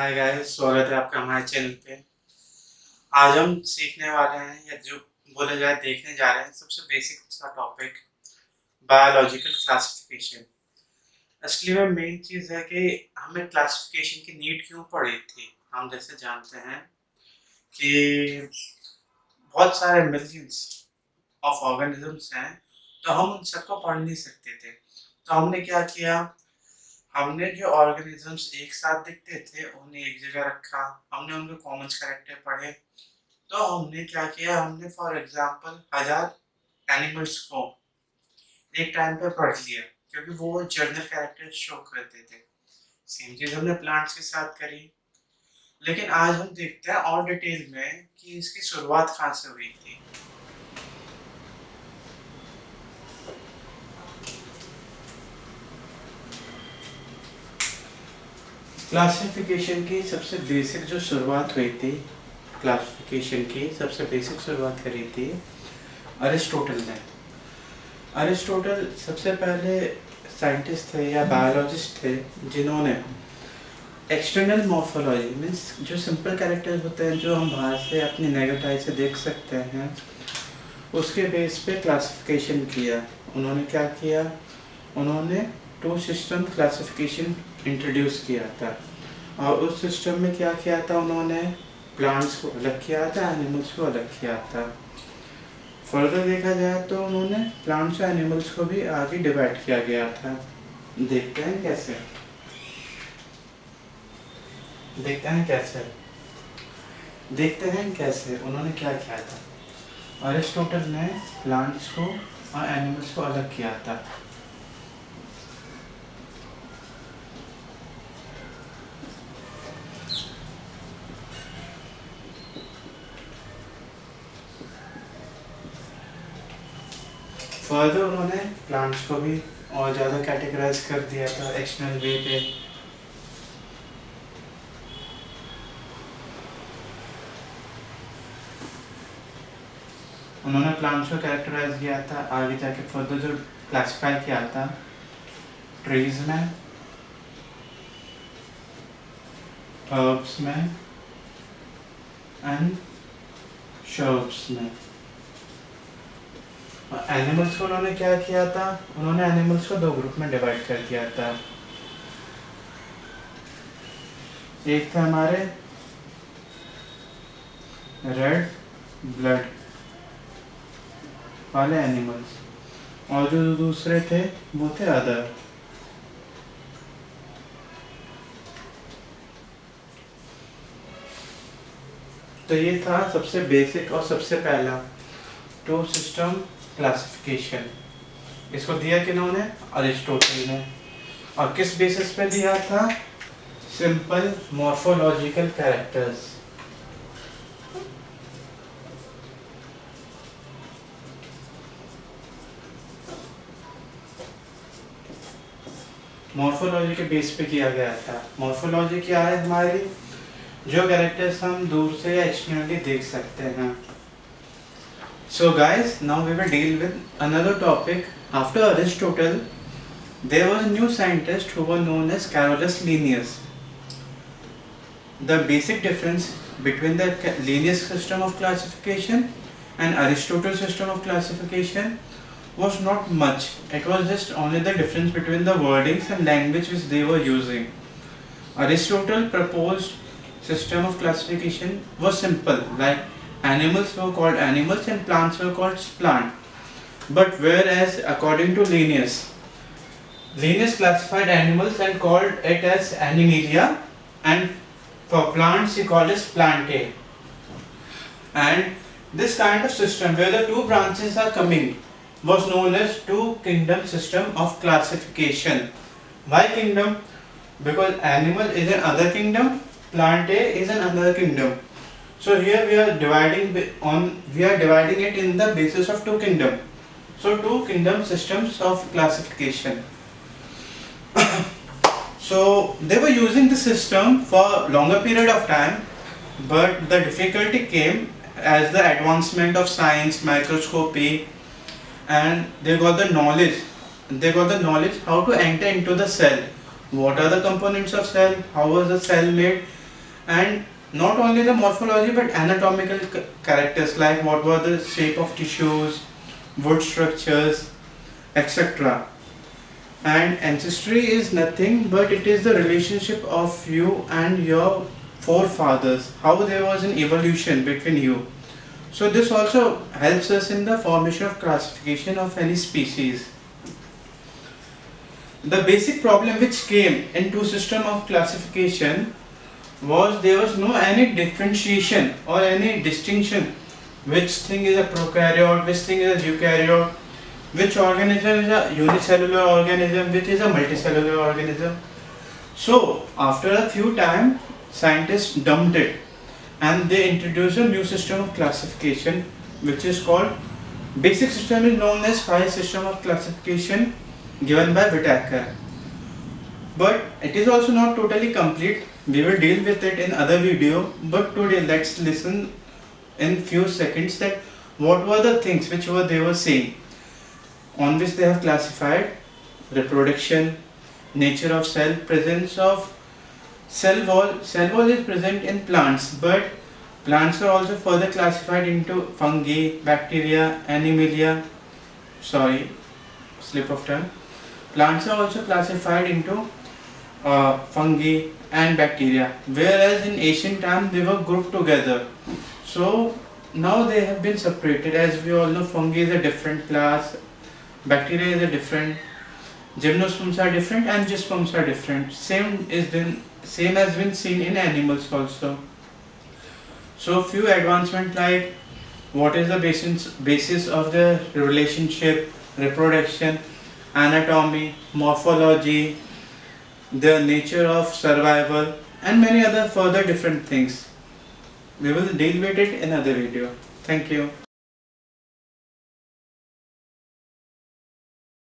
Hi guys, स्वागत है आपका हमारे चैनल पे। आज हम सीखने वाले हैं या जो बोला जाए देखने जा रहे हैं सबसे बेसिक सा टॉपिक, बायोलॉजिकल क्लासिफिकेशन। असली में मेन चीज़ है कि हमें क्लासिफिकेशन की नीड क्यों पड़ी थी। हम जैसे जानते हैं कि बहुत सारे मिलियंस ऑफ ऑर्गेनिजम्स हैं, तो हम उन सबको पढ़ नहीं सकते थे। तो हमने क्या किया, हमने जो ऑर्गेनिजम्स एक साथ दिखते थे उन्हें एक जगह रखा, हमने उनके कॉमन कैरेक्टर पढ़े। तो हमने क्या किया, हमने फॉर एग्जांपल 1000 एनिमल्स को एक टाइम पे पढ़ लिया, क्योंकि वो जर्नल कैरेक्टर शो करते थे। सेम चीज हमने प्लांट्स के साथ करी। लेकिन आज हम देखते हैं और डिटेल में कि इसकी शुरुआत कहाँ से हुई थी। क्लासिफिकेशन की सबसे बेसिक जो शुरुआत हुई थी, क्लासिफिकेशन की सबसे बेसिक शुरुआत करी थी अरिस्टोटल ने। अरिस्टोटल सबसे पहले साइंटिस्ट थे या बायोलॉजिस्ट थे जिन्होंने एक्सटर्नल मॉर्फोलॉजी मीन्स जो सिंपल कैरेक्टर्स होते हैं जो हम बाहर से अपनी नेगेटिव आई से देख सकते हैं, उसके बेस पे क्लासिफिकेशन किया। उन्होंने क्या किया, उन्होंने टू सिस्टम क्लासिफिकेशन इंट्रोड्यूस किया था। और उस सिस्टम में क्या किया था, उन्होंने प्लांट्स को अलग किया था, एनिमल्स को अलग किया था। फर्दर देखा जाए तो उन्होंने प्लांट्स और एनिमल्स को भी आगे डिवाइड किया गया था। देखते हैं कैसे, देखते हैं कैसे, देखते हैं कैसे उन्होंने क्या किया था। अरिस्टोटल ने प्लांट्स को और एनिमल्स को अलग किया था। फर्दर उन्होंने प्लांट्स को भी और ज़्यादा कैटेगराइज कर दिया था एक्सटर्नल वे पे। उन्होंने प्लांट्स को कैरेक्टराइज किया था, आगे जाके फर्दर जो क्लासिफाई किया था ट्रीज में, हर्ब्स में एंड शर्ब्स में। और एनिमल्स को उन्होंने क्या किया था, उन्होंने एनिमल्स को दो ग्रुप में डिवाइड कर दिया था। एक थे हमारे रेड ब्लड वाले एनिमल्स, और जो दूसरे थे वो थे अदर। तो ये था सबसे बेसिक और सबसे पहला टू सिस्टम क्लासिफिकेशन। इसको दिया किन्होंने, अरिस्टोटल ने। और किस बेसिस पे दिया था, सिंपल मॉर्फोलॉजिकल कैरेक्टर्स। मॉर्फोलॉजी के बेस पे किया गया था। मॉर्फोलॉजी क्या है, हमारी जो कैरेक्टर्स हम दूर से या एक्सटर्नली देख सकते हैं। So guys, now we will deal with another topic. After Aristotle, there was a new scientist who were known as Carolus Linnaeus. The basic difference between the Linnaeus system of classification and Aristotle's system of classification was not much. It was just only the difference between the wordings and language which they were using. Aristotle proposed system of classification was simple, like animals were called animals and plants were called plant. But whereas according to Linnaeus, Linnaeus classified animals and called it as Animalia, and for plants he called it Plantae. And this kind of system where the two branches are coming was known as two kingdom system of classification. Why kingdom? Because animal is another kingdom, Plantae is another kingdom. So here we are dividing it in the basis of two kingdom. So two kingdom systems of classification. So they were using the system for longer period of time, but the difficulty came as the advancement of science, microscopy, and they got the knowledge. They got the knowledge how to enter into the cell. What are the components of cell? How was the cell made? and not only the morphology but anatomical characters like what were the shape of tissues, wood structures, etc. And ancestry is nothing but it is the relationship of you and your forefathers, how there was an evolution between you. So this also helps us in the formation of classification of any species. The basic problem which came into system of classification was there was no any differentiation or any distinction which thing is a prokaryote, which thing is a eukaryote, which organism is a unicellular organism, which is a multicellular organism. So after a few time scientists dumped it and they introduced a new system of classification which is called basic system is known as Fire system of classification given by Whittaker. But it is also not totally complete. We will deal with it in other video, but today let's listen in few seconds that what were the things which they were saying on which they have classified reproduction, nature of cell, presence of cell wall. Cell wall is present in plants, but plants are also further classified into fungi, bacteria, animalia. Sorry, slip of tongue. Plants are also classified into fungi and bacteria, whereas in ancient time they were grouped together. So now they have been separated. As we all know, fungi is a different class, bacteria is a different, gymnosperms are different, and angiosperms are different. Same has been seen in animals also. So few advancement like what is the basis of the relationship, reproduction, anatomy, morphology, the nature of survival, and many other further different things. We will deal with it in another video. Thank you.